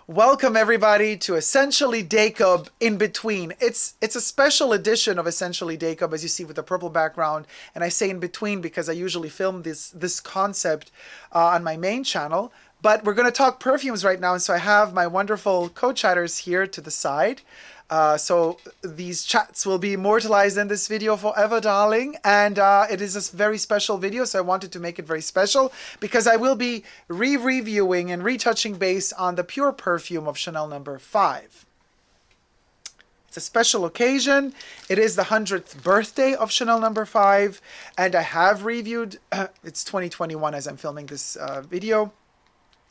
Welcome everybody to Essentially Dacob in between. It's a special edition of Essentially Dacob, as you see with the purple background. And I say in between because I usually film this concept on my main channel. But we're going to talk perfumes right now, and so I have my wonderful co-chatters here to the side. So these chats will be immortalized in this video forever, darling. And it is a very special video, so I wanted to make it very special because I will be reviewing and retouching base on the pure perfume of Chanel No. 5. It's a special occasion. It is the 100th birthday of Chanel No. 5, and I have reviewed, it's 2021 as I'm filming this video.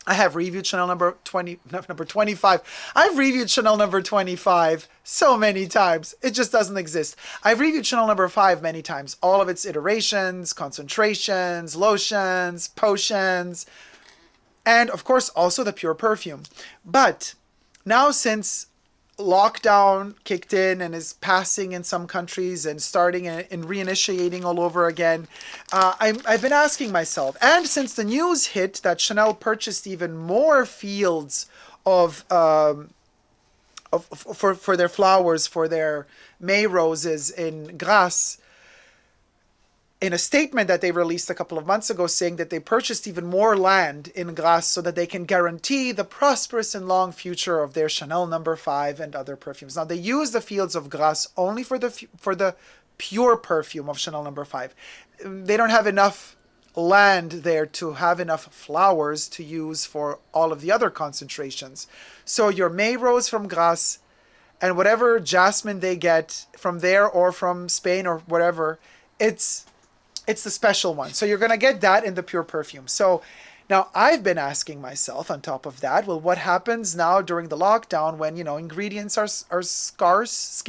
I have reviewed Chanel number 25. I've reviewed Chanel number 25 so many times. It just doesn't exist. I've reviewed Chanel number 5 many times. All of its iterations, concentrations, lotions, potions, and of course also the pure perfume. But now since lockdown kicked in and is passing in some countries and starting and reinitiating all over again, I've been asking myself, and since the news hit that Chanel purchased even more fields of for their flowers, for their May roses in Grasse, in a statement that they released a couple of months ago saying that they purchased even more land in Grasse so that they can guarantee the prosperous and long future of their Chanel No. 5 and other perfumes. Now, they use the fields of Grasse only for the pure perfume of Chanel No. 5. They don't have enough land there to have enough flowers to use for all of the other concentrations. So your May rose from Grasse and whatever jasmine they get from there or from Spain or whatever, it's the special one. So you're going to get that in the pure perfume. So now I've been asking myself on top of that, well, what happens now during the lockdown when, you know, ingredients are scarce?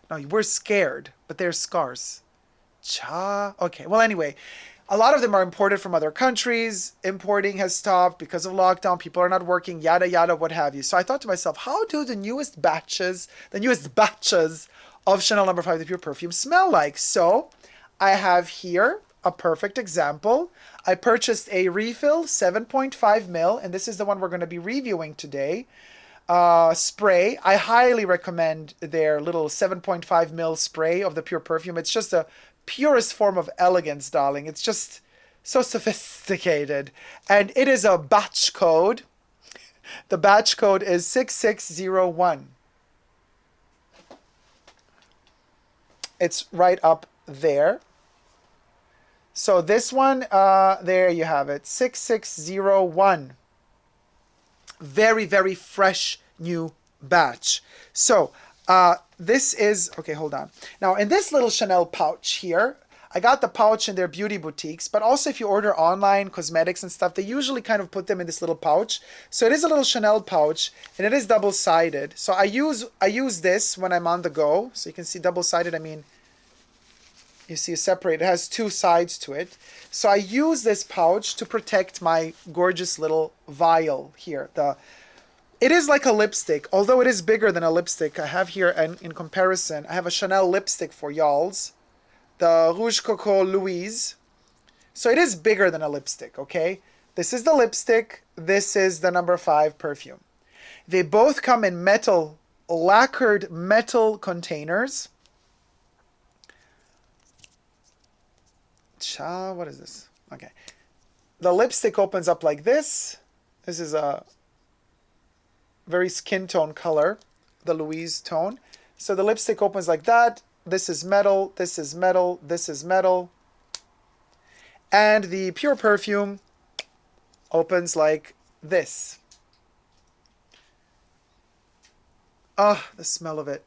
No, we're scared, but they're scarce. Okay. Well, anyway, a lot of them are imported from other countries. Importing has stopped because of lockdown. People are not working, yada, yada, what have you. So I thought to myself, how do the newest batches of Chanel No. 5, the pure perfume, smell like? So I have here a perfect example. I purchased a refill 7.5 ml, and this is the one we're going to be reviewing today. Spray. I highly recommend their little 7.5 ml spray of the pure perfume. It's just the purest form of elegance, darling. It's just so sophisticated. And it is a batch code. The batch code is 6601. It's right up there. So this one, there you have it, 6601. Very, very fresh new batch. So this is, okay, hold on. Now in this little Chanel pouch here, I got the pouch in their beauty boutiques, but also if you order online cosmetics and stuff, they usually kind of put them in this little pouch. So it is a little Chanel pouch, and it is double-sided. So I use this when I'm on the go. So you can see double-sided, I mean, you see separate. It has two sides to it. So I use this pouch to protect my gorgeous little vial here. It is like a lipstick, although it is bigger than a lipstick. I have here, and in comparison, I have a Chanel lipstick for y'alls, the Rouge Coco Louise. So it is bigger than a lipstick, okay? This is the lipstick. This is the No. 5 perfume. They both come in metal, lacquered metal containers. What is this? Okay. The lipstick opens up like this. This is a very skin tone color, the Louise tone. So the lipstick opens like that. This is metal, this is metal, this is metal. And the pure perfume opens like this. Ah, the smell of it.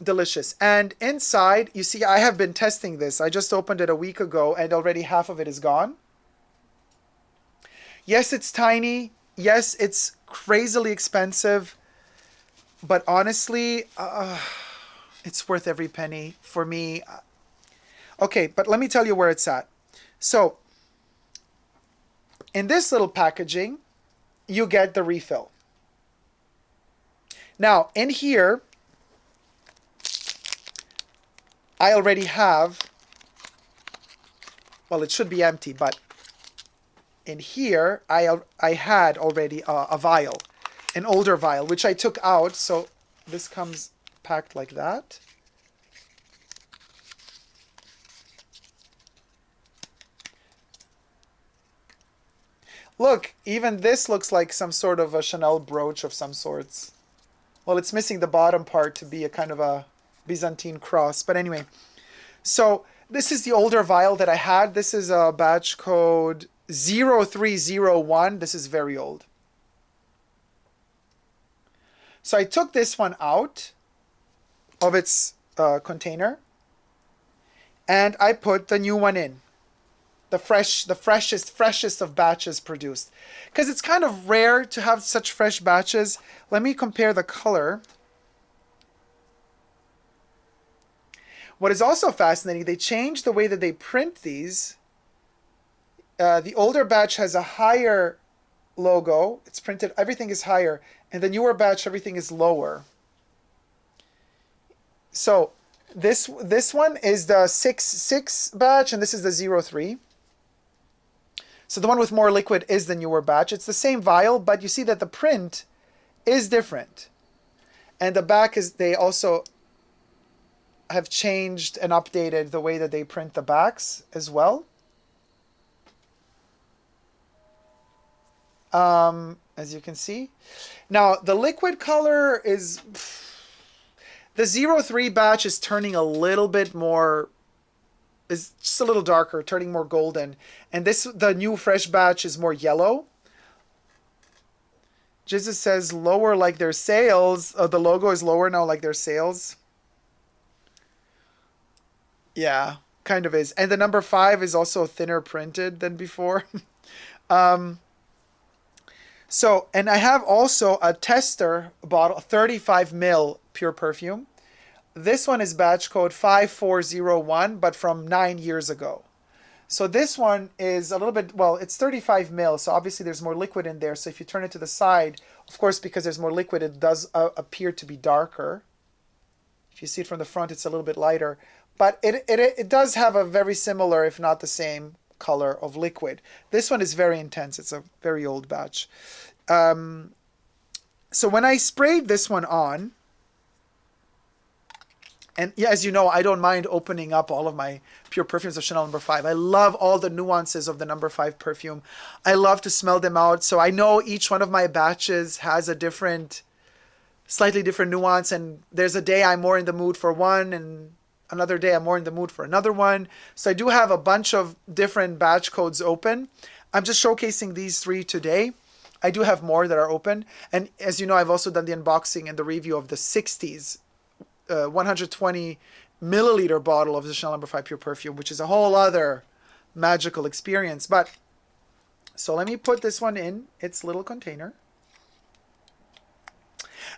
Delicious. And inside, you see, I have been testing this. I just opened it a week ago and already half of it is gone. Yes, it's tiny. Yes, it's crazily expensive. But honestly, it's worth every penny for me. Okay, but let me tell you where it's at. So, in this little packaging, you get the refill. Now, in here, I already have, well, it should be empty, but in here, I had already a vial, an older vial, which I took out. So this comes packed like that. Look, even this looks like some sort of a Chanel brooch of some sorts. Well, it's missing the bottom part to be a kind of a Byzantine cross. But anyway, so this is the older vial that I had. This is a batch code 0301. This is very old. So I took this one out of its container, and I put the new one in. The freshest of batches produced. Because it's kind of rare to have such fresh batches. Let me compare the color. What is also fascinating, they changed the way that they print these. The older batch has a higher logo. It's printed, everything is higher. And the newer batch, everything is lower. So this one is the 6 batch, and this is the 03. So the one with more liquid is the newer batch. It's the same vial, but you see that the print is different. And the back is, they also have changed and updated the way that they print the backs as well. As you can see. Now, the liquid color is... The 03 batch is turning a little bit more... is just a little darker, turning more golden. And the new fresh batch is more yellow. Jesus says lower like their sales. The logo is lower now like their sales. Yeah, kind of is. And the number 5 is also thinner printed than before. So, and I have also a tester bottle, 35 ml pure perfume. This one is batch code 5401, but from 9 years ago. So this one is a little bit, well, it's 35 ml, so obviously there's more liquid in there. So if you turn it to the side, of course, because there's more liquid, it does appear to be darker. If you see it from the front, it's a little bit lighter. But it does have a very similar, if not the same, color of liquid. This one is very intense. It's a very old batch. So when I sprayed this one on, and yeah, as you know, I don't mind opening up all of my pure perfumes of Chanel No. 5. I love all the nuances of the No. 5 perfume. I love to smell them out. So I know each one of my batches has a slightly different nuance. And there's a day I'm more in the mood for one, and another day I'm more in the mood for another one. So I do have a bunch of different batch codes open. I'm just showcasing these 3 today. I do have more that are open. And as you know, I've also done the unboxing and the review of the 60s 120 milliliter bottle of the Chanel No. 5 pure perfume, which is a whole other magical experience. But so let me put this one in its little container,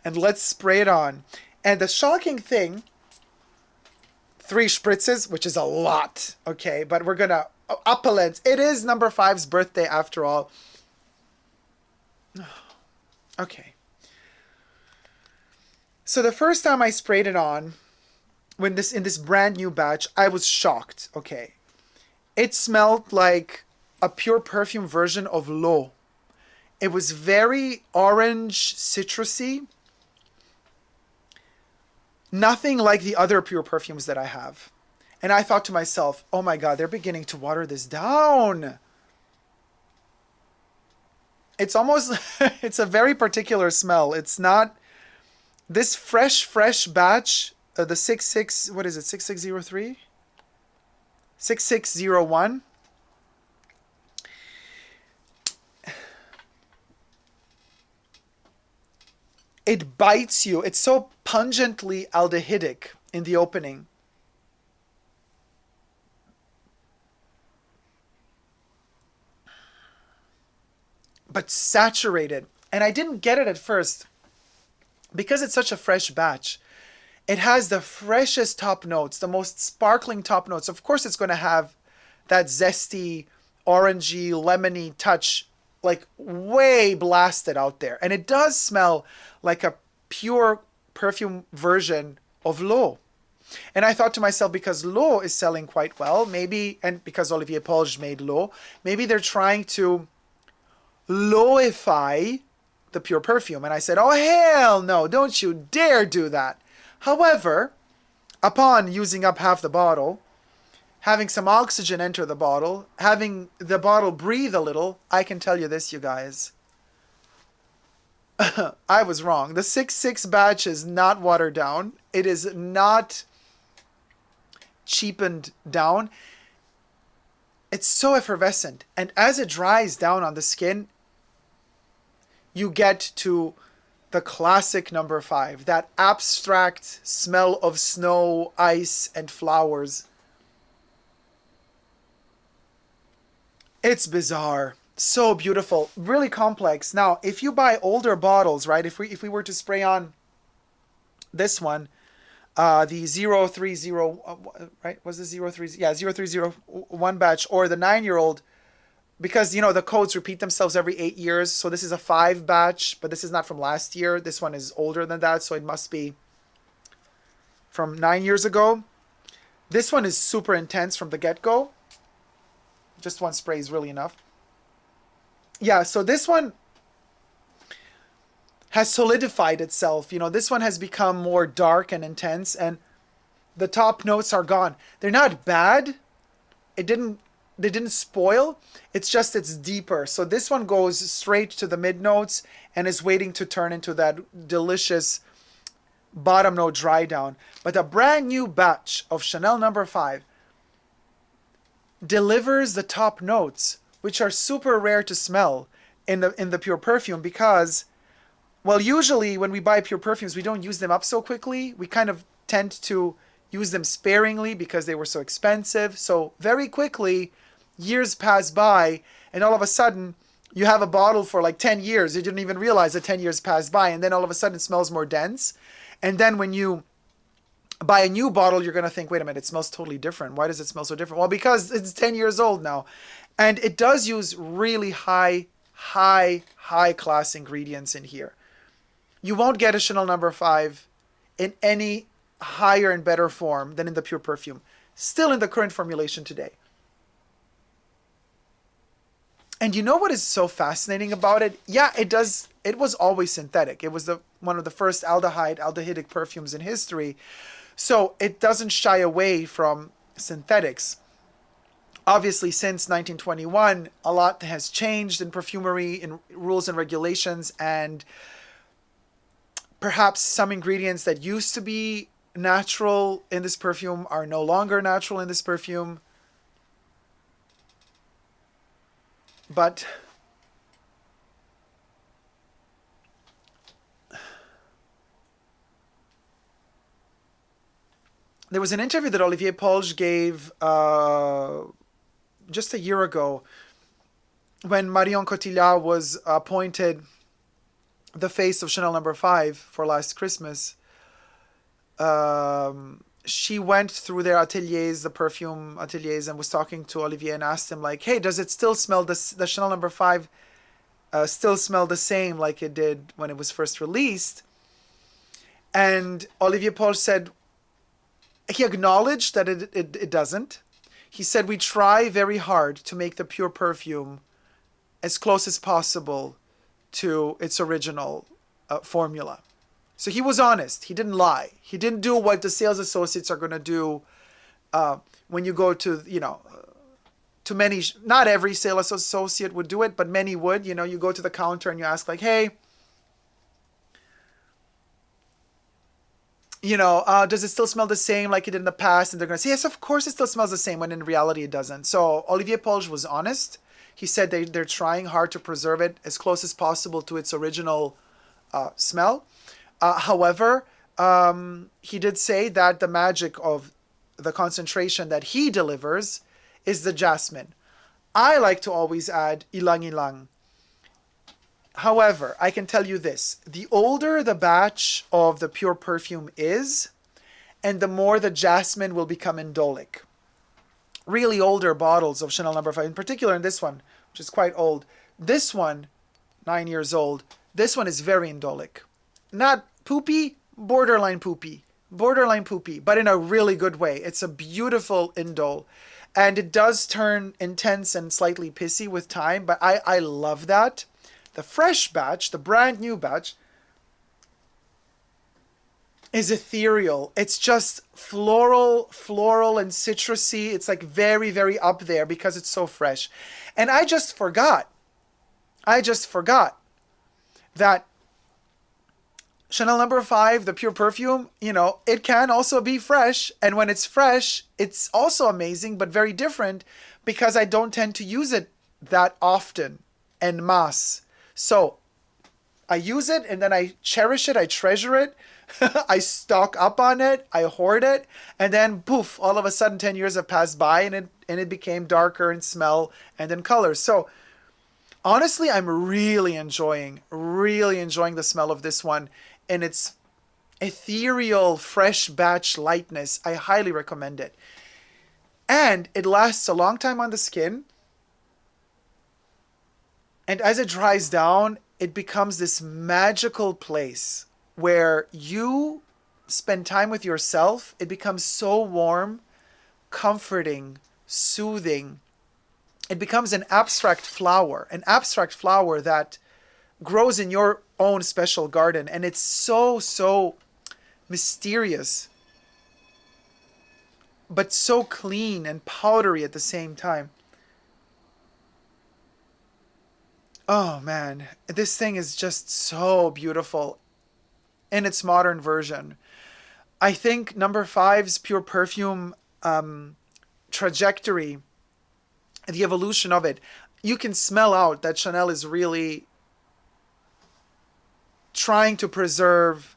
and let's spray it on. And the shocking thing, 3 spritzes, which is a lot, okay, but we're gonna opulence. It is No. 5's birthday after all. Okay. So the first time I sprayed it on, in this brand new batch, I was shocked. Okay, it smelled like a pure perfume version of L'Eau. It was very orange, citrusy. Nothing like the other pure perfumes that I have. And I thought to myself, oh my God, they're beginning to water this down. It's almost, it's a very particular smell. It's not... This fresh batch, the 66, what is it, 6603? 6601. It bites you. It's so pungently aldehydic in the opening. But saturated. And I didn't get it at first. Because it's such a fresh batch, it has the freshest top notes, the most sparkling top notes. Of course, it's going to have that zesty, orangey, lemony touch, like way blasted out there. And it does smell like a pure perfume version of L'Eau. And I thought to myself, because L'Eau is selling quite well, maybe, and because Olivier Polge made L'Eau, maybe they're trying to loify the pure perfume. And I said, oh, hell no, don't you dare do that. However, upon using up half the bottle, having some oxygen enter the bottle, having the bottle breathe a little, I can tell you this, you guys. I was wrong. The 6.6 batch is not watered down. It is not cheapened down. It's so effervescent. And as it dries down on the skin, you get to the classic number 5. That abstract smell of snow, ice, and flowers. It's bizarre. So beautiful. Really complex. Now, if you buy older bottles, right? If we were to spray on this one, the 030, right? Was the 030? Yeah, 0301 batch, or the 9-year-old, because, you know, the codes repeat themselves every 8 years. So this is a 5 batch, but this is not from last year. This one is older than that, so it must be from 9 years ago. This one is super intense from the get-go. Just one spray is really enough. Yeah, so this one has solidified itself. You know, this one has become more dark and intense, and the top notes are gone. They're not bad. They didn't spoil. It's just it's deeper. So this one goes straight to the mid notes and is waiting to turn into that delicious bottom note dry down. But a brand new batch of Chanel No. 5 delivers the top notes, which are super rare to smell in the pure perfume, because, well, usually when we buy pure perfumes, we don't use them up so quickly. We kind of tend to use them sparingly because they were so expensive. So very quickly, years pass by, and all of a sudden, you have a bottle for like 10 years. You didn't even realize that 10 years passed by, and then all of a sudden it smells more dense. And then when you buy a new bottle, you're going to think, wait a minute, it smells totally different. Why does it smell so different? Well, because it's 10 years old now. And it does use really high class ingredients in here. You won't get a Chanel No. 5 in any higher and better form than in the pure perfume. Still in the current formulation today. And you know what is so fascinating about it? Yeah, it was always synthetic. It was one of the first aldehydic perfumes in history. So it doesn't shy away from synthetics. Obviously, since 1921, a lot has changed in perfumery, in rules and regulations, and perhaps some ingredients that used to be natural in this perfume are no longer natural in this perfume. But there was an interview that Olivier Polge gave just a year ago when Marion Cotillard was appointed the face of Chanel No. 5 for last Christmas. She went through their ateliers, the perfume ateliers, and was talking to Olivier and asked him, like, hey, does it still smell, the Chanel No. 5 still smell the same like it did when it was first released? And Olivier Polge said, he acknowledged that it doesn't. He said, we try very hard to make the pure perfume as close as possible to its original formula. So he was honest. He didn't lie. He didn't do what the sales associates are going to do when you go to, to many, not every sales associate would do it, but many would. You go to the counter and you ask, like, hey, does it still smell the same like it did in the past? And they're going to say, yes, of course it still smells the same, when in reality it doesn't. So Olivier Polge was honest. He said they're trying hard to preserve it as close as possible to its original smell. However, he did say that the magic of the concentration that he delivers is the jasmine. I like to always add ilang ilang. However, I can tell you this. The older the batch of the pure perfume is, and the more the jasmine will become indolic. Really older bottles of Chanel No. 5, in particular in this one, which is quite old. This one, 9 years old, this one is very indolic. Not poopy, borderline poopy, but in a really good way. It's a beautiful indole. And it does turn intense and slightly pissy with time, but I love that. The fresh batch, the brand new batch, is ethereal. It's just floral and citrusy. It's like very, very up there because it's so fresh. And I just forgot that Chanel number 5, the pure perfume, you know, it can also be fresh. And when it's fresh, it's also amazing, but very different because I don't tend to use it that often en masse. So I use it and then I cherish it, I treasure it, I stock up on it, I hoard it, and then poof, all of a sudden 10 years have passed by and it became darker in smell and in color. So honestly, I'm really enjoying the smell of this one and its ethereal, fresh batch lightness. I highly recommend it. And it lasts a long time on the skin. And as it dries down, it becomes this magical place where you spend time with yourself. It becomes so warm, comforting, soothing. It becomes an abstract flower that grows in your own special garden. And it's so mysterious, but so clean and powdery at the same time. Oh man, this thing is just so beautiful in its modern version. I think number 5's pure perfume trajectory, the evolution of it, you can smell out that Chanel is really trying to preserve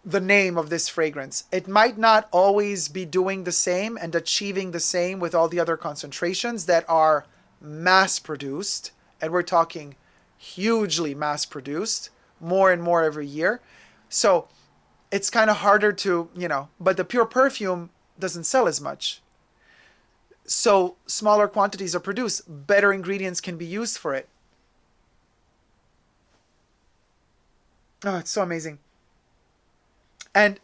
the name of this fragrance. It might not always be doing the same and achieving the same with all the other concentrations that are mass produced. And we're talking hugely mass produced, more and more every year. So it's kind of harder to, you know, but the pure perfume doesn't sell as much. So smaller quantities are produced, better ingredients can be used for it. Oh, it's so amazing. And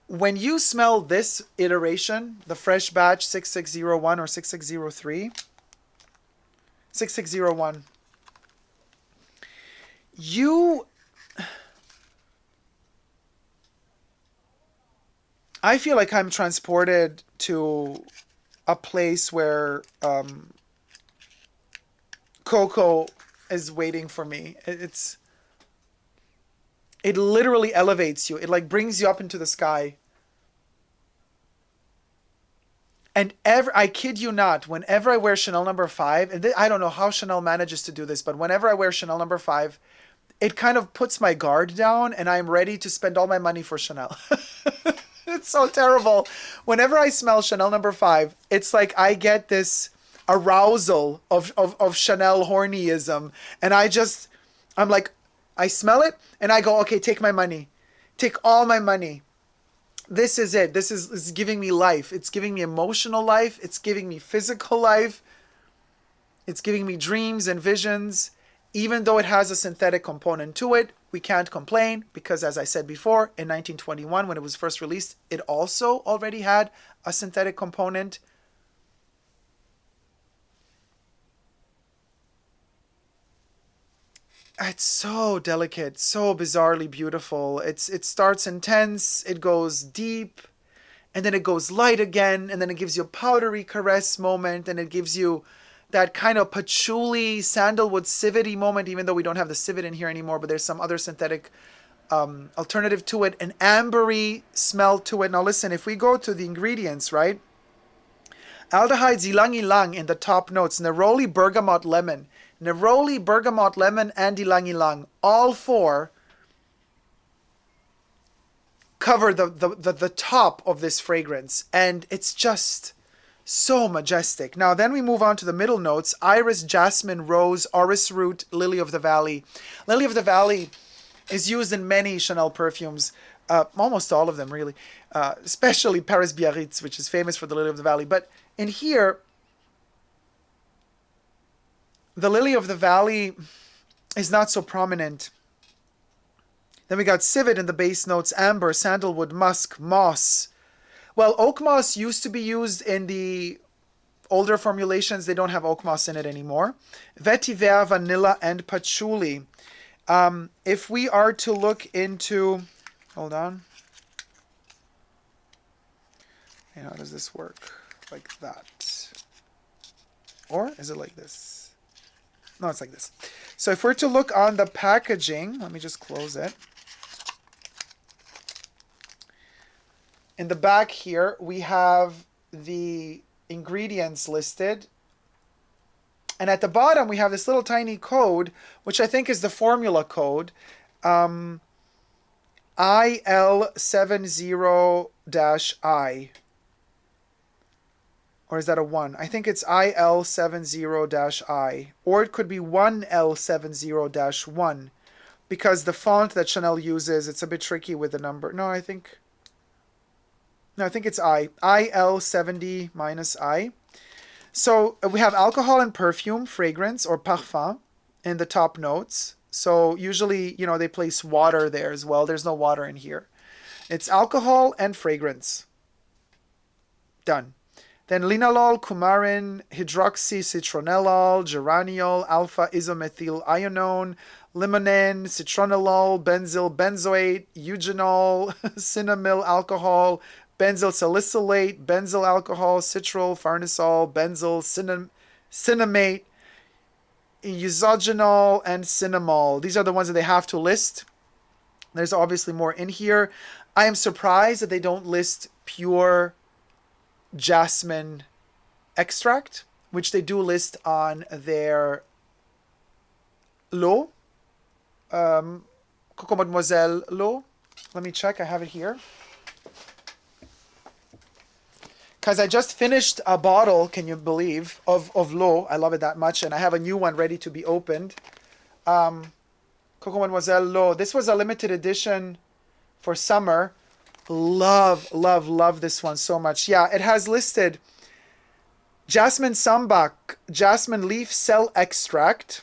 when you smell this iteration, the fresh batch 6601 or 6603, 6601, I feel like I'm transported to a place where Coco is waiting for me. It literally elevates you. It like brings you up into the sky. And I kid you not, whenever I wear Chanel number 5, and I don't know how Chanel manages to do this, but whenever I wear Chanel number 5, it kind of puts my guard down and I'm ready to spend all my money for Chanel. It's so terrible. Whenever I smell Chanel number 5, it's like I get this arousal of Chanel hornyism. And I'm like, I smell it and I go, okay, take my money. Take all my money. This is it. This is giving me life. It's giving me emotional life. It's giving me physical life. It's giving me dreams and visions. Even though it has a synthetic component to it, we can't complain because, as I said before, in 1921, when it was first released, it also already had a synthetic component. It's so delicate, so bizarrely beautiful. It starts intense, it goes deep, and then it goes light again, and then it gives you a powdery caress moment, and it gives you that kind of patchouli, sandalwood, civet-y moment, even though we don't have the civet in here anymore, but there's some other synthetic alternative to it, an ambery smell to it. Now listen, if we go to the ingredients, right? Aldehydes ylang-ylang in the top notes, neroli, bergamot, lemon. Neroli, bergamot, lemon, and ylang-ylang. All four cover the top of this fragrance, and it's just so majestic. Now then we move on to the middle notes: iris, jasmine, rose, orris root, lily of the valley. Lily of the valley is used in many Chanel perfumes, almost all of them really, especially Paris Biarritz, which is famous for the lily of the valley. But in here, the lily of the valley is not so prominent. Then we got civet in the base notes: amber, sandalwood, musk, moss. Well, oak moss used to be used in the older formulations, they don't have oak moss in it anymore. Vetiver, vanilla, and patchouli. If we are to look into, hold on. And how does this work? Like that. Or is it like this? No, it's like this. So if we're to look on the packaging, let me just close it. In the back here, we have the ingredients listed. And at the bottom, we have this little tiny code, which I think is the formula code. IL70-I. Or is that a 1? I think it's IL70-I. Or it could be 1L70-1. Because the font that Chanel uses, it's a bit tricky with the number. No, I think it's I. IL70-I. So we have alcohol and perfume, fragrance, or parfum in the top notes. So usually, you know, they place water there as well. There's no water in here. It's alcohol and fragrance. Done. Then linalool, coumarin, hydroxycitronellol, geraniol, alpha-isomethyl-ionone, limonene, citronolol, benzyl benzoate, eugenol, cinnamyl alcohol, benzyl salicylate, benzyl alcohol, citral, farnesol, benzyl cinnamate, eusogenol, and cinnamol. These are the ones that they have to list. There's obviously more in here. I am surprised that they don't list pure jasmine extract, which they do list on their l'eau, Coco Mademoiselle l'eau. Let me check, I have it here. Because I just finished a bottle, can you believe, of l'eau. I love it that much, and I have a new one ready to be opened. Coco Mademoiselle l'eau. This was a limited edition for summer. Love, love, love this one so much. Yeah, it has listed jasmine sambac, jasmine leaf cell extract,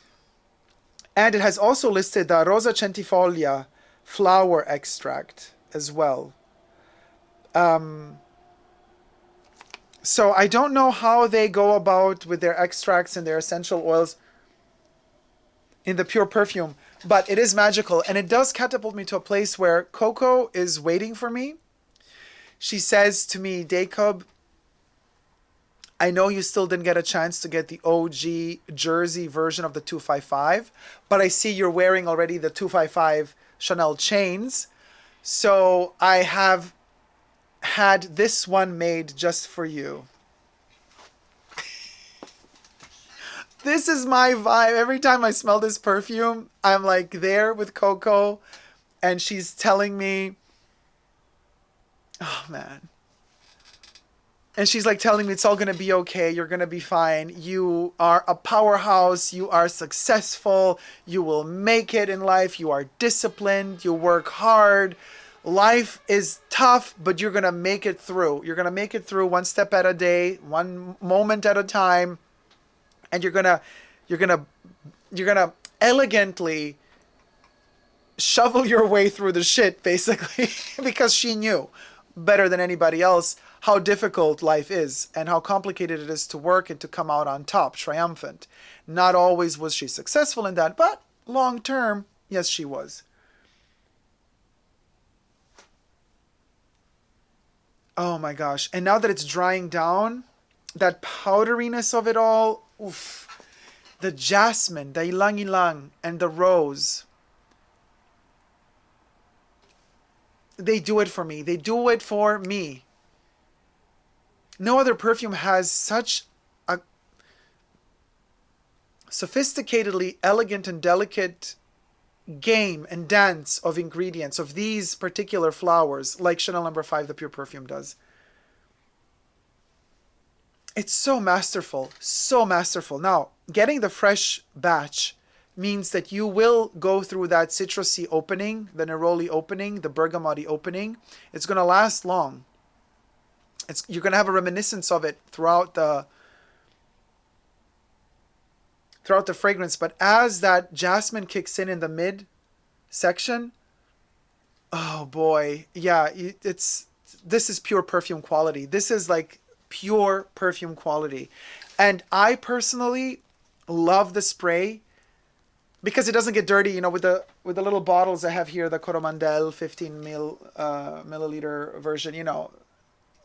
and it has also listed the rosa centifolia flower extract as well. So I don't know how they go about with their extracts and their essential oils in the pure perfume, but it is magical, and it does catapult me to a place where Coco is waiting for me. She says to me, Dacob, I know you still didn't get a chance to get the OG jersey version of the 255, but I see you're wearing already the 255 Chanel chains, so I have had this one made just for you. This is my vibe. Every time I smell this perfume, I'm like there with Coco, and she's telling me, oh man. And she's like telling me it's all going to be okay. You're going to be fine. You are a powerhouse. You are successful. You will make it in life. You are disciplined. You work hard. Life is tough, but you're going to make it through. You're going to make it through one step at a day, one moment at a time. And you're gonna elegantly shovel your way through the shit, basically, because she knew better than anybody else how difficult life is and how complicated it is to work and to come out on top, triumphant. Not always was she successful in that, but long term, yes, she was. Oh my gosh. And now that it's drying down, that powderiness of it all, oof. The jasmine, the ilang ilang, and the rose. They do it for me. They do it for me. No other perfume has such a sophisticatedly elegant and delicate game and dance of ingredients of these particular flowers, like Chanel No. 5, the pure perfume, does. It's so masterful, so masterful. Now, getting the fresh batch means that you will go through that citrusy opening, the neroli opening, the bergamotti opening. It's going to last long. You're going to have a reminiscence of it throughout the fragrance. But as that jasmine kicks in the mid section, oh boy, yeah, this is pure perfume quality. This is like pure perfume quality. And I personally love the spray because it doesn't get dirty, you know, with the little bottles I have here, the Coromandel 15 milliliter version, you know,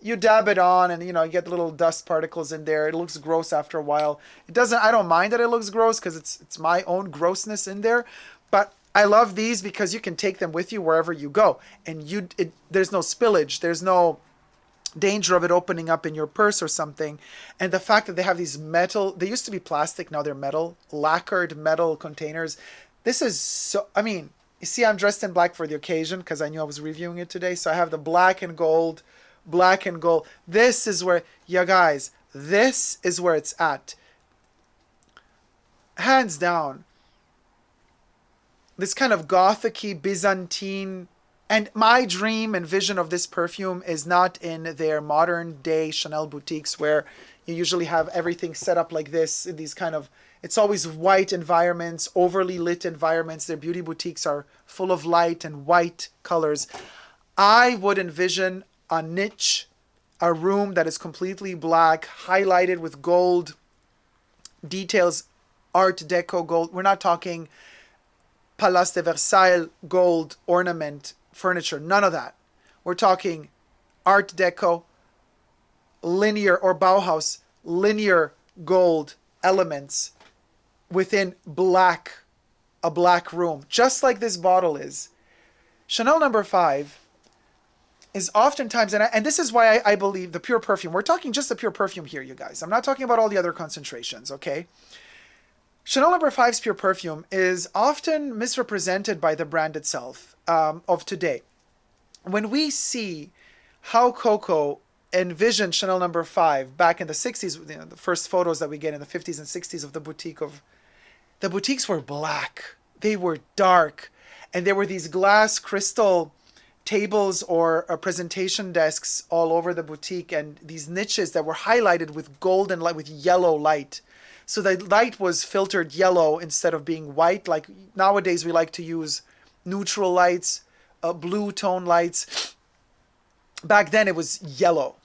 you dab it on and, you know, you get little dust particles in there. It looks gross after a while. It doesn't, I don't mind that it looks gross because it's my own grossness in there. But I love these because you can take them with you wherever you go. And there's no spillage. There's no danger of it opening up in your purse or something. And the fact that they have these metal, they used to be plastic, now they're metal, lacquered metal containers. This is so, I mean, you see I'm dressed in black for the occasion because I knew I was reviewing it today. So I have the black and gold. This is where, yeah guys, this is where it's at. Hands down. This kind of gothic-y, Byzantine, and my dream and vision of this perfume is not in their modern day Chanel boutiques where you usually have everything set up like this in these kind of, it's always white environments, overly lit environments. Their beauty boutiques are full of light and white colors. I would envision a niche, a room that is completely black, highlighted with gold details, Art Deco gold. We're not talking Palace de Versailles gold ornament furniture, none of that. We're talking Art Deco, linear, or Bauhaus, linear gold elements within black, a black room, just like this bottle is. Chanel No. 5 is oftentimes, and this is why I believe the pure perfume, we're talking just the pure perfume here, you guys. I'm not talking about all the other concentrations, okay? Chanel No. 5's pure perfume is often misrepresented by the brand itself of today. When we see how Coco envisioned Chanel No. 5 back in the 60s, you know, the first photos that we get in the 50s and 60s of the boutiques were black. They were dark. And there were these glass crystal tables or presentation desks all over the boutique, and these niches that were highlighted with golden light, with yellow light. So the light was filtered yellow instead of being white. Like nowadays we like to use neutral lights, blue tone lights. Back then it was yellow.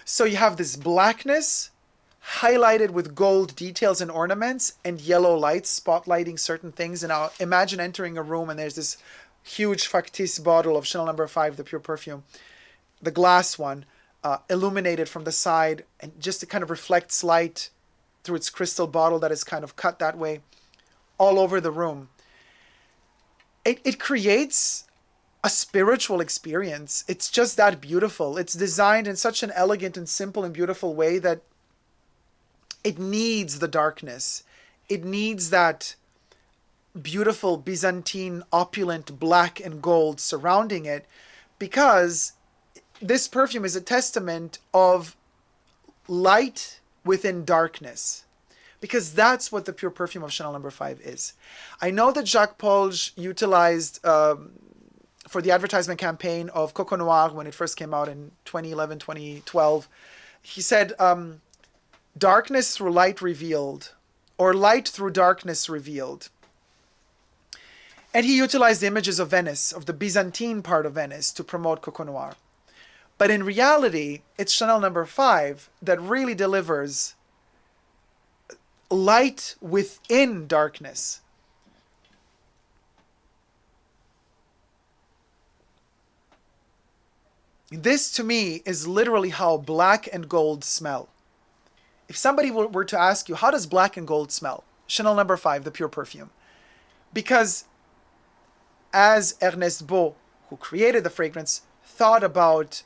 So you have this blackness highlighted with gold details and ornaments and yellow lights spotlighting certain things. And now imagine entering a room and there's this huge factice bottle of Chanel No. 5, the pure perfume, the glass one, illuminated from the side, and just it kind of reflects light through its crystal bottle that is kind of cut that way all over the room. It creates a spiritual experience. It's just that beautiful. It's designed in such an elegant and simple and beautiful way that it needs the darkness. It needs that beautiful Byzantine opulent black and gold surrounding it, because this perfume is a testament of light within darkness, because that's what the pure perfume of Chanel No. 5 is. I know that Jacques Polge utilized for the advertisement campaign of Coco Noir when it first came out in 2011, 2012, he said darkness through light revealed, or light through darkness revealed. And he utilized images of Venice, of the Byzantine part of Venice, to promote Coco Noir. But in reality, it's Chanel No. 5 that really delivers light within darkness. This, to me, is literally how black and gold smell. If somebody were to ask you, how does black and gold smell? Chanel No. 5, the pure perfume. Because as Ernest Beau, who created the fragrance, thought about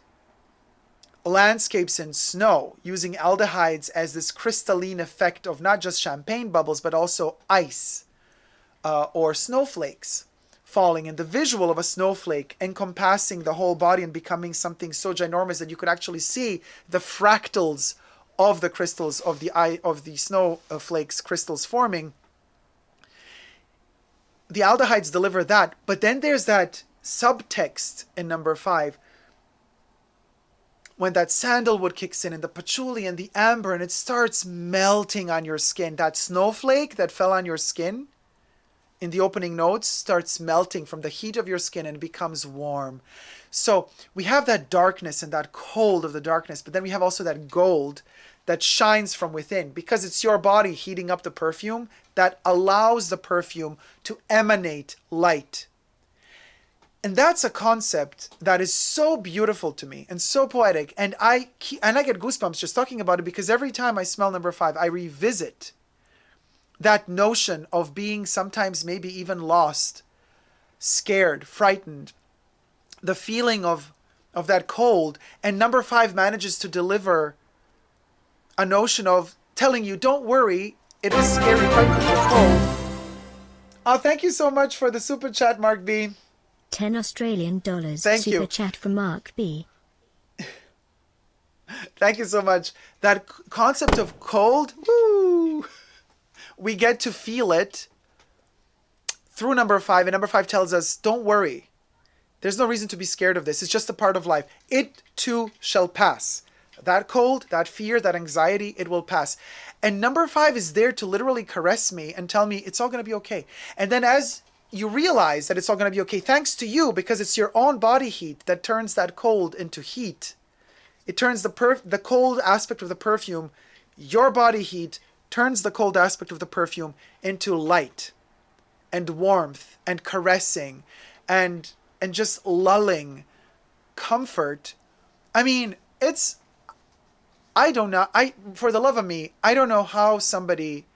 landscapes in snow, using aldehydes as this crystalline effect of not just champagne bubbles, but also ice or snowflakes falling, and the visual of a snowflake encompassing the whole body and becoming something so ginormous that you could actually see the fractals of the crystals of the snowflakes crystals forming. The aldehydes deliver that, but then there's that subtext in No. 5 when that sandalwood kicks in and the patchouli and the amber, and it starts melting on your skin. That snowflake that fell on your skin in the opening notes starts melting from the heat of your skin and becomes warm. So we have that darkness and that cold of the darkness, but then we have also that gold that shines from within, because it's your body heating up the perfume that allows the perfume to emanate light. And that's a concept that is so beautiful to me and so poetic. And I get goosebumps just talking about it, because every time I smell number 5, I revisit that notion of being sometimes maybe even lost, scared, frightened, the feeling of that cold. And number 5 manages to deliver a notion of telling you, don't worry, it is scary, frightening, you're cold. Oh, thank you so much for the super chat, Mark B. 10 Australian dollars. Thank super you. chat from Mark B. Thank you so much. That concept of cold, woo, we get to feel it through number 5. And number 5 tells us, don't worry. There's no reason to be scared of this. It's just a part of life. It too shall pass. That cold, that fear, that anxiety, it will pass. And number 5 is there to literally caress me and tell me it's all going to be okay. And then as you realize that it's all going to be okay, thanks to you, because it's your own body heat that turns that cold into heat. It turns the cold aspect of the perfume, your body heat turns the cold aspect of the perfume into light and warmth and caressing and just lulling comfort. I mean, I don't know. For the love of me, I don't know how somebody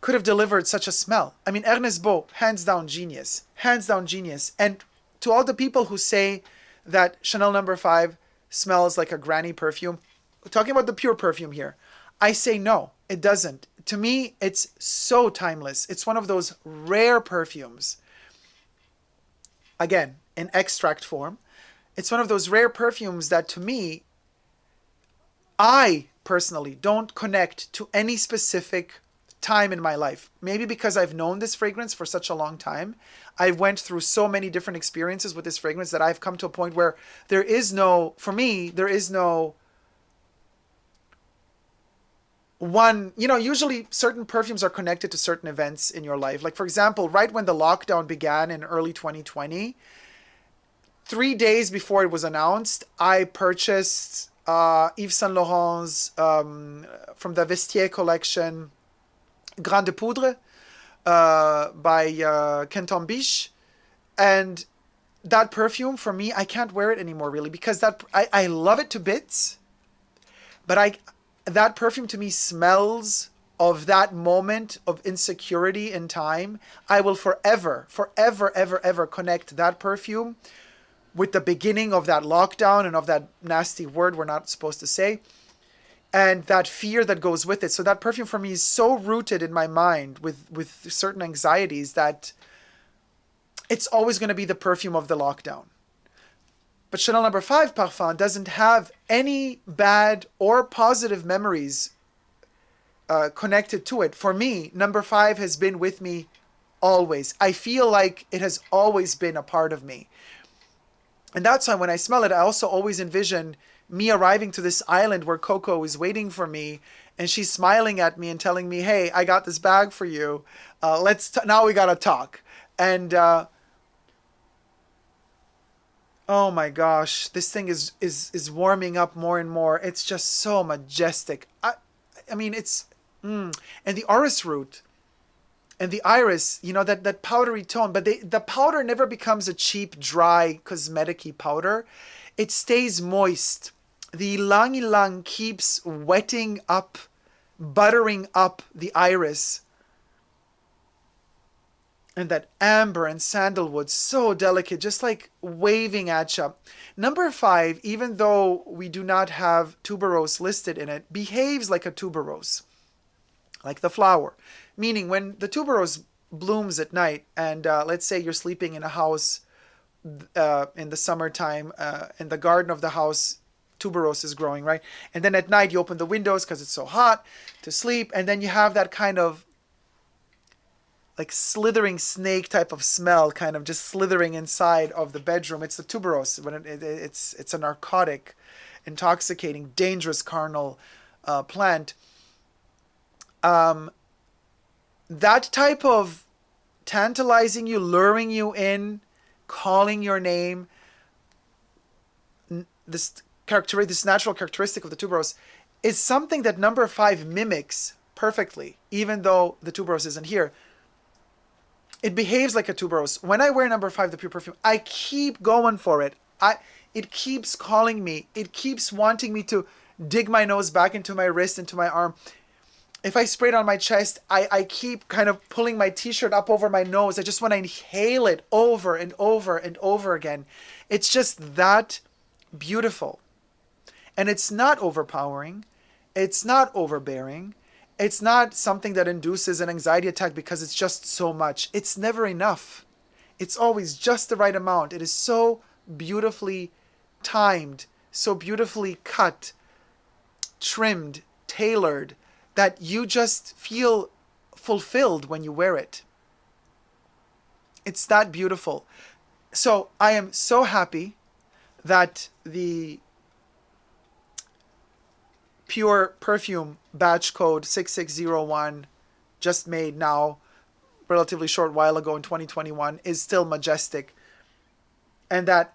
could have delivered such a smell. I mean, Ernest Beau, hands down genius. Hands down genius. And to all the people who say that Chanel number 5 smells like a granny perfume, we're talking about the pure perfume here, I say no, it doesn't. To me, it's so timeless. It's one of those rare perfumes. Again, in extract form. It's one of those rare perfumes that, to me, I personally don't connect to any specific time in my life. Maybe because I've known this fragrance for such a long time. I went through so many different experiences with this fragrance that I've come to a point where for me, there is no one, usually certain perfumes are connected to certain events in your life. Like, for example, right when the lockdown began in early 2020, 3 days before it was announced, I purchased Yves Saint Laurent's from the Vestiaire collection, Grain de Poudre by Kenton Biche. And that perfume, for me, I can't wear it anymore, really, because I love it to bits, but that perfume to me smells of that moment of insecurity in time. I will forever, ever connect that perfume with the beginning of that lockdown and of that nasty word we're not supposed to say, and that fear that goes with it. So that perfume for me is so rooted in my mind with certain anxieties that it's always going to be the perfume of the lockdown. But Chanel number 5 Parfum doesn't have any bad or positive memories connected to it. For me, number 5 has been with me always. I feel like it has always been a part of me. And that's why when I smell it, I also always envision me arriving to this island where Coco is waiting for me, and she's smiling at me and telling me, hey, I got this bag for you. Now we gotta talk. And oh my gosh, this thing is warming up more and more. It's just so majestic. I mean, and the orris root and the iris, that powdery tone, but the powder never becomes a cheap, dry, cosmetic-y powder. It stays moist. The ylang ylang keeps wetting up, buttering up the iris. And that amber and sandalwood, so delicate, just like waving at you. Number 5, even though we do not have tuberose listed in it, behaves like a tuberose, like the flower. Meaning when the tuberose blooms at night, and let's say you're sleeping in a house in the summertime, in the garden of the house, tuberose is growing, right? And then at night you open the windows because it's so hot to sleep, and then you have that kind of like slithering snake type of smell, kind of just slithering inside of the bedroom. It's the tuberose. When it's a narcotic, intoxicating, dangerous carnal plant. That type of tantalizing you, luring you in, calling your name, this this natural characteristic of the tuberose is something that number 5 mimics perfectly, even though the tuberose isn't here. It behaves like a tuberose. When I wear number 5, the pure perfume, I keep going for it. It keeps calling me. It keeps wanting me to dig my nose back into my wrist, into my arm. If I spray it on my chest, I keep kind of pulling my t-shirt up over my nose. I just want to inhale it over and over and over again. It's just that beautiful. And it's not overpowering. It's not overbearing. It's not something that induces an anxiety attack because it's just so much. It's never enough. It's always just the right amount. It is so beautifully timed, so beautifully cut, trimmed, tailored, that you just feel fulfilled when you wear it. It's that beautiful. So I am so happy that the pure perfume batch code 6601, just made now, relatively short while ago in 2021, is still majestic. And that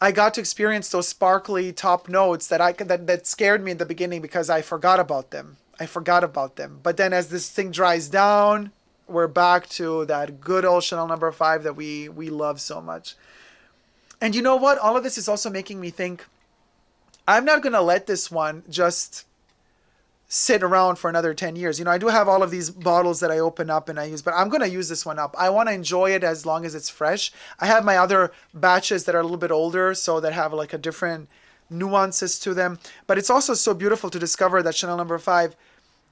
I got to experience those sparkly top notes that scared me in the beginning because I forgot about them. But then as this thing dries down, we're back to that good old Chanel No. 5 that we love so much. And you know what? All of this is also making me think, I'm not going to let this one just sit around for another 10 years. You know, I do have all of these bottles that I open up and I use, but I'm going to use this one up. I want to enjoy it as long as it's fresh. I have my other batches that are a little bit older, so that have like a different nuances to them. But it's also so beautiful to discover that Chanel No. 5,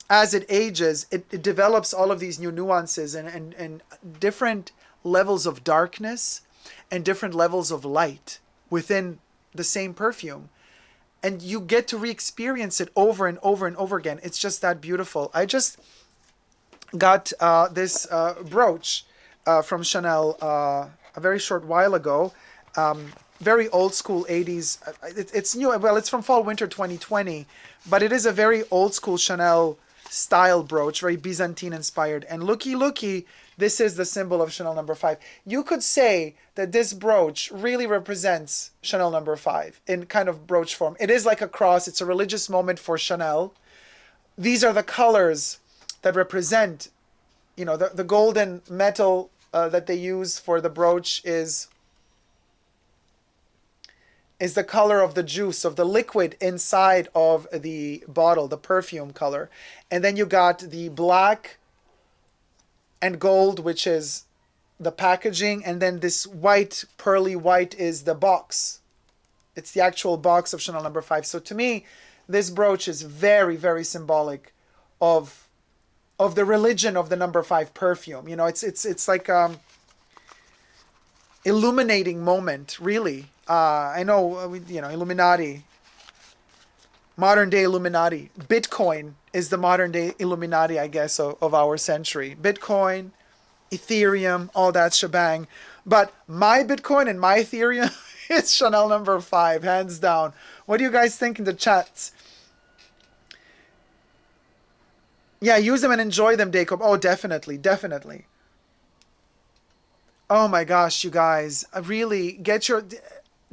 as it ages, it develops all of these new nuances and different levels of darkness and different levels of light within the same perfume. And you get to re-experience it over and over and over again. It's just that beautiful. I just got this brooch from Chanel a very short while ago. Very old school 80s. It's new. Well, it's from fall winter 2020, but it is a very old school Chanel style brooch, very Byzantine inspired. And looky, this is the symbol of Chanel No. 5. You could say that this brooch really represents Chanel No. 5 in kind of brooch form. It is like a cross. It's a religious moment for Chanel. These are the colors that represent, you know, the golden metal that they use for the brooch is the color of the juice, of the liquid inside of the bottle, the perfume color. And then you got the black and gold, which is the packaging, and then this white, pearly white is the box. It's the actual box of Chanel No. 5. So to me, this brooch is very, very symbolic of the religion of the No. 5 perfume. You know, it's like illuminating moment, really. I know, you know, Illuminati, modern day Illuminati. Bitcoin is the modern day Illuminati, I guess, of our century. Bitcoin, Ethereum, all that shebang. But my Bitcoin and my Ethereum is Chanel No. 5, hands down. What do you guys think in the chats? Yeah, use them and enjoy them, Dacob. Oh, definitely, definitely. Oh my gosh, you guys. Really, get your...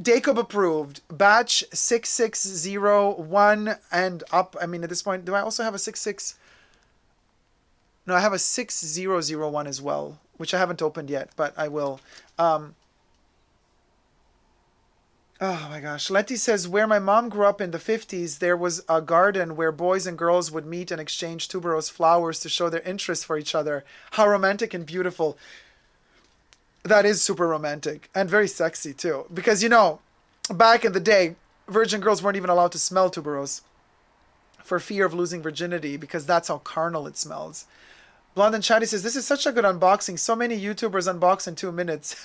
Dacob approved. Batch 6601 and up. I mean, at this point, do I also have a 66? No, I have a 6001 as well, which I haven't opened yet, but I will. Oh my gosh. Letty says, where my mom grew up in the 50s, there was a garden where boys and girls would meet and exchange tuberose flowers to show their interest for each other. How romantic and beautiful. That is super romantic and very sexy too. Because, you know, back in the day, virgin girls weren't even allowed to smell tuberose for fear of losing virginity, because that's how carnal it smells. Blonde and Chatty says, this is such a good unboxing. So many YouTubers unbox in 2 minutes.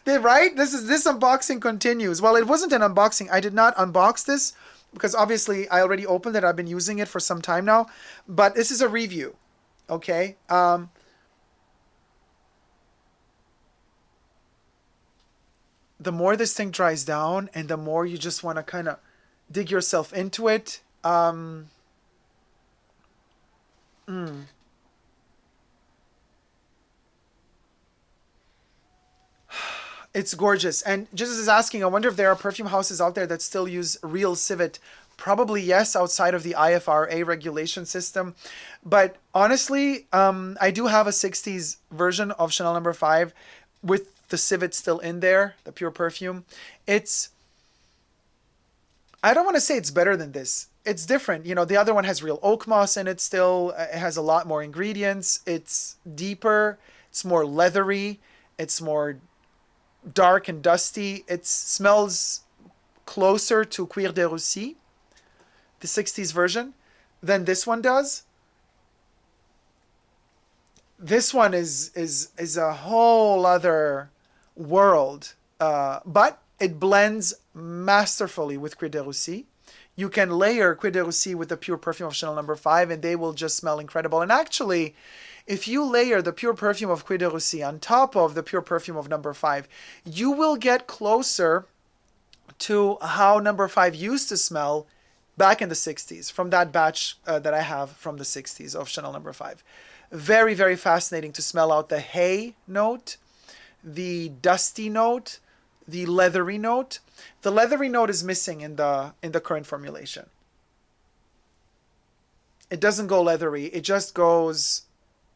They're right? This unboxing continues. Well, it wasn't an unboxing. I did not unbox this because obviously I already opened it. I've been using it for some time now. But this is a review. Okay? The more this thing dries down and the more you just want to kind of dig yourself into it. It's gorgeous. And Jesus is asking, I wonder if there are perfume houses out there that still use real Civet. Probably yes, outside of the IFRA regulation system. But honestly, I do have a 60s version of Chanel No. 5 with the Civet still in there, the pure perfume. It's, I don't want to say it's better than this. It's different. You know, the other one has real oak moss in it still. It has a lot more ingredients. It's deeper. It's more leathery. It's more dark and dusty. It smells closer to Cuir de Russie, the 60s version, than this one does. This one is a whole other world, but it blends masterfully with Cuir de Russie. You can layer Cuir de Russie with the pure perfume of Chanel No. 5 and they will just smell incredible. And actually, if you layer the pure perfume of Cuir de Russie on top of the pure perfume of No. 5, you will get closer to how No. 5 used to smell back in the 60s, from that batch that I have from the 60s of Chanel No. 5. Very, very fascinating to smell out the hay note, the dusty note, the leathery note. The leathery note is missing in the current formulation. It doesn't go leathery. It just goes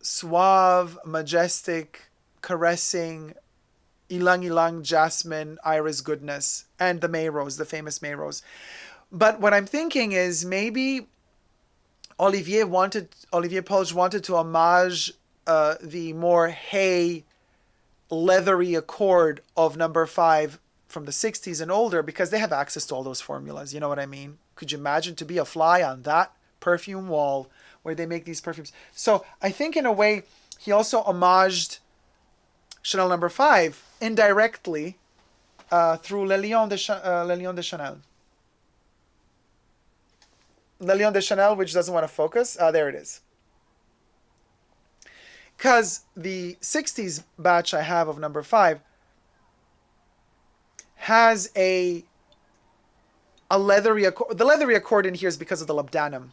suave, majestic, caressing, ylang ylang, jasmine, iris goodness, and the May rose, the famous May rose. But what I'm thinking is maybe Olivier Polge wanted to homage the more hay, leathery accord of No. 5 from the 60s and older, because they have access to all those formulas. You know what I mean? Could you imagine to be a fly on that perfume wall where they make these perfumes? So I think in a way he also homaged Chanel No. 5 indirectly through Le Lion de Chanel. Le Lion de Chanel, which doesn't want to focus. There it is. Because the 60s batch I have of No. 5 has a leathery accord. The leathery accord in here is because of the labdanum,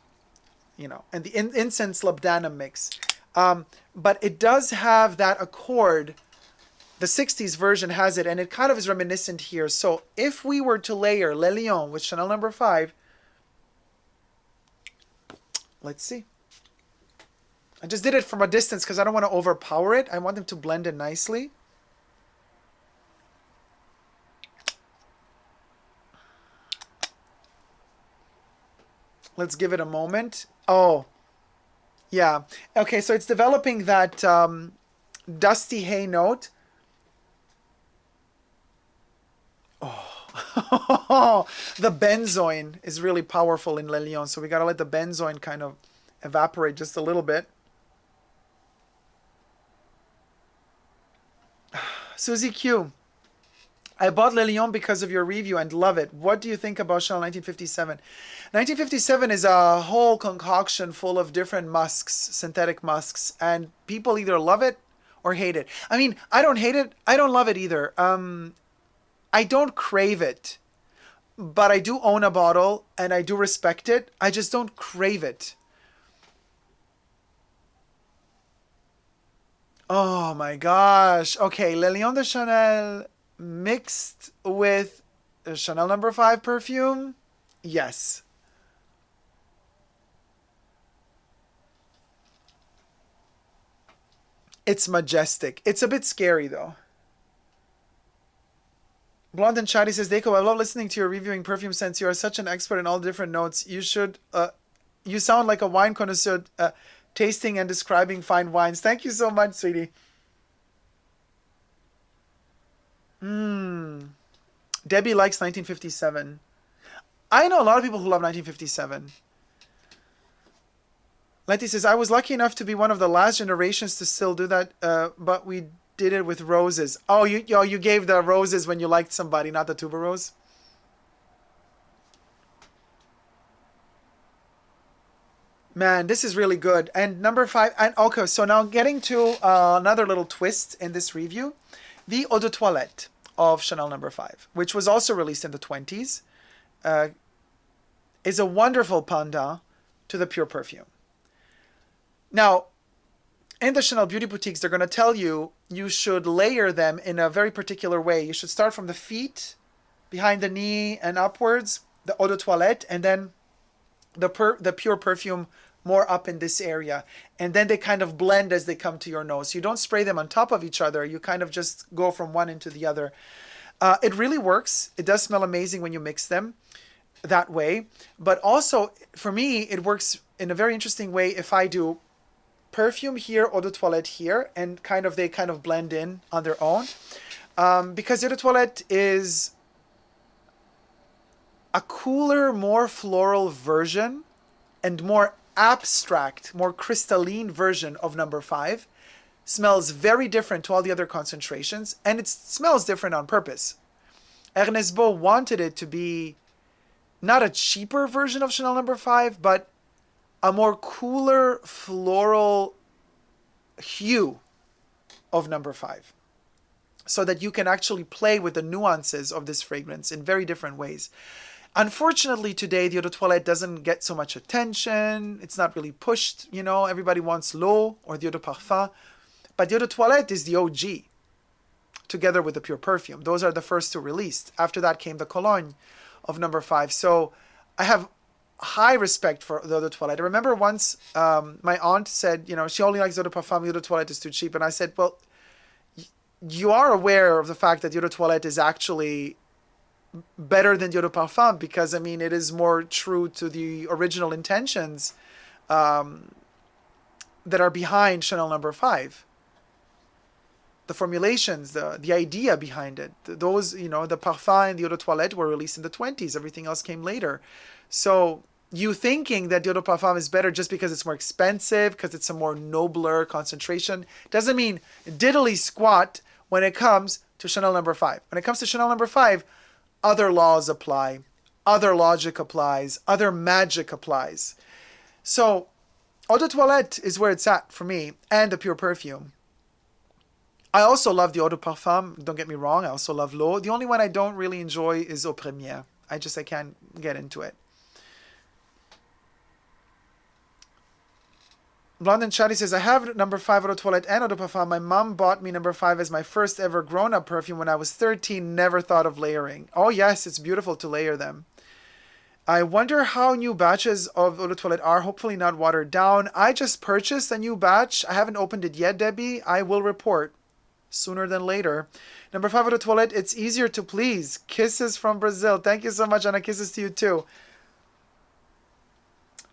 you know, and the incense labdanum mix. But it does have that accord. The 60s version has it, and it kind of is reminiscent here. So if we were to layer Le Lion with Chanel No. 5, let's see. I just did it from a distance because I don't want to overpower it. I want them to blend in nicely. Let's give it a moment. Oh, yeah. Okay, so it's developing that dusty hay note. Oh, the benzoin is really powerful in Le Lion, so we got to let the benzoin kind of evaporate just a little bit. Susie Q, I bought Le Lion because of your review and love it. What do you think about Chanel 1957? 1957 is a whole concoction full of different musks, synthetic musks, and people either love it or hate it. I mean, I don't hate it. I don't love it either. I don't crave it, but I do own a bottle and I do respect it. I just don't crave it. Oh my gosh. Okay, Le Lion de Chanel mixed with Chanel No. 5 perfume? Yes. It's majestic. It's a bit scary though. Blonde and Chatty says, Dacob, I love listening to your reviewing perfume scents. You are such an expert in all different notes. You sound like a wine connoisseur tasting and describing fine wines. Thank you so much, sweetie. Debbie likes 1957. I know a lot of people who love 1957. Letty says, I was lucky enough to be one of the last generations to still do that, but we did it with roses. Oh, you gave the roses when you liked somebody, not the tuberose? Man, this is really good. And No. 5, and okay, so now getting to another little twist in this review. The Eau de Toilette of Chanel No. 5, which was also released in the 20s, is a wonderful pendant to the pure perfume. Now, in the Chanel beauty boutiques, they're going to tell you you should layer them in a very particular way. You should start from the feet, behind the knee and upwards, the Eau de Toilette, and then the pure perfume more up in this area. And then they kind of blend as they come to your nose. You don't spray them on top of each other. You kind of just go from one into the other. It really works. It does smell amazing when you mix them that way. But also, for me, it works in a very interesting way if I do perfume here, Eau de Toilette here, and they kind of blend in on their own. Because Eau de Toilette is a cooler, more floral version and more abstract, more crystalline version of number 5. Smells very different to all the other concentrations, and it smells different on purpose. Ernest Beau wanted it to be not a cheaper version of Chanel number 5, but a more cooler floral hue of number 5, so that you can actually play with the nuances of this fragrance in very different ways. Unfortunately, today, the Eau de Toilette doesn't get so much attention. It's not really pushed, you know. Everybody wants L'Eau or the Eau de Parfum. But the Eau de Toilette is the OG, together with the pure perfume. Those are the first two released. After that came the Cologne of number 5. So I have high respect for the Eau de Toilette. I remember once my aunt said, you know, she only likes Eau de Parfum, Eau de Toilette is too cheap. And I said, well, you are aware of the fact that Eau de Toilette is actually better than Eau de Parfum, because I mean it is more true to the original intentions that are behind Chanel number 5. The formulations, the idea behind it, those, you know, the Parfum and the Eau de Toilette were released in the 20s. Everything else came later. So you thinking that the Eau de Parfum is better just because it's more expensive, because it's a more nobler concentration, doesn't mean diddly squat when it comes to Chanel number 5. When it comes to Chanel number 5, other laws apply, other logic applies, other magic applies. So Eau de Toilette is where it's at for me, and the pure perfume. I also love the Eau de Parfum, don't get me wrong. I also love L'Eau. The only one I don't really enjoy is Eau Première. I can't get into it. Blonde and Chatty says, I have number 5 Eau de Toilette and Eau de Parfum. My mom bought me number 5 as my first ever grown-up perfume when I was 13. Never thought of layering. Oh yes, it's beautiful to layer them. I wonder how new batches of Eau de Toilette are. Hopefully not watered down. I just purchased a new batch. I haven't opened it yet, Debbie. I will report sooner than later. Number 5 Eau de Toilette, it's easier to please. Kisses from Brazil. Thank you so much, Anna. Kisses to you too.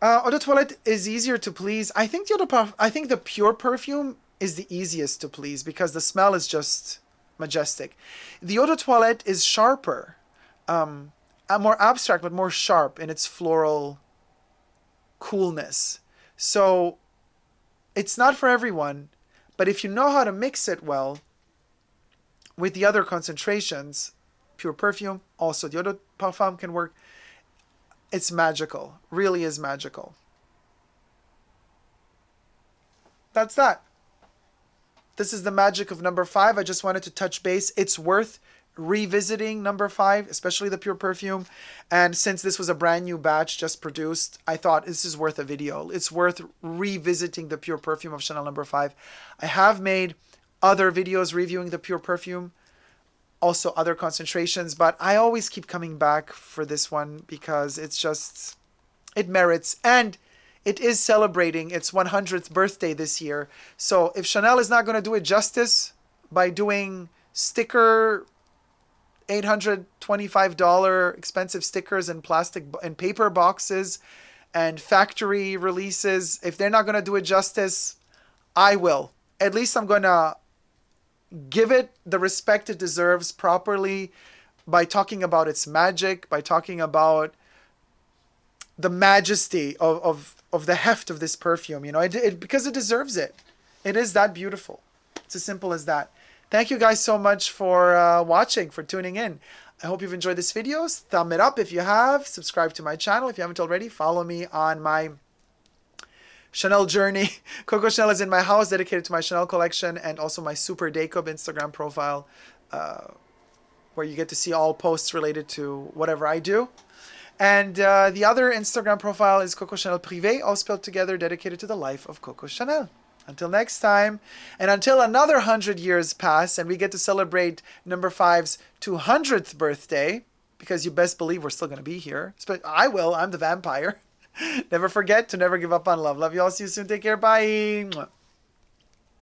Eau de Toilette is easier to please. I think the pure perfume is the easiest to please because the smell is just majestic. The Eau de Toilette is sharper, more abstract, but more sharp in its floral coolness. So it's not for everyone, but if you know how to mix it well with the other concentrations, pure perfume, also the Eau de Parfum can work. It's magical, really is magical. That's that. This is the magic of number 5. I just wanted to touch base. It's worth revisiting number 5, especially the pure perfume. And since this was a brand new batch just produced, I thought this is worth a video. It's worth revisiting the pure perfume of Chanel number 5. I have made other videos reviewing the pure perfume, also other concentrations, but I always keep coming back for this one because it's just, it merits, and it is celebrating its 100th birthday this year. So if Chanel is not going to do it justice by doing sticker, $825 expensive stickers and plastic and paper boxes and factory releases, if they're not going to do it justice, I will. At least I'm going to give it the respect it deserves properly by talking about its magic, by talking about the majesty of the heft of this perfume, you know, because it deserves it. It is that beautiful. It's as simple as that. Thank you guys so much for watching, for tuning in. I hope you've enjoyed this video. Thumb it up if you have. Subscribe to my channel if you haven't already. Follow me on my Chanel journey. Coco Chanel is in my house, dedicated to my Chanel collection, and also my superdacob Instagram profile, where you get to see all posts related to whatever I do. And the other Instagram profile is Coco Chanel Privé, all spelled together, dedicated to the life of Coco Chanel. Until next time, and until another 100 years pass and we get to celebrate number 5's 200th birthday, because you best believe we're still going to be here. I will. I'm the vampire. Never forget to never give up on love. Love you all. See you soon. Take care. Bye.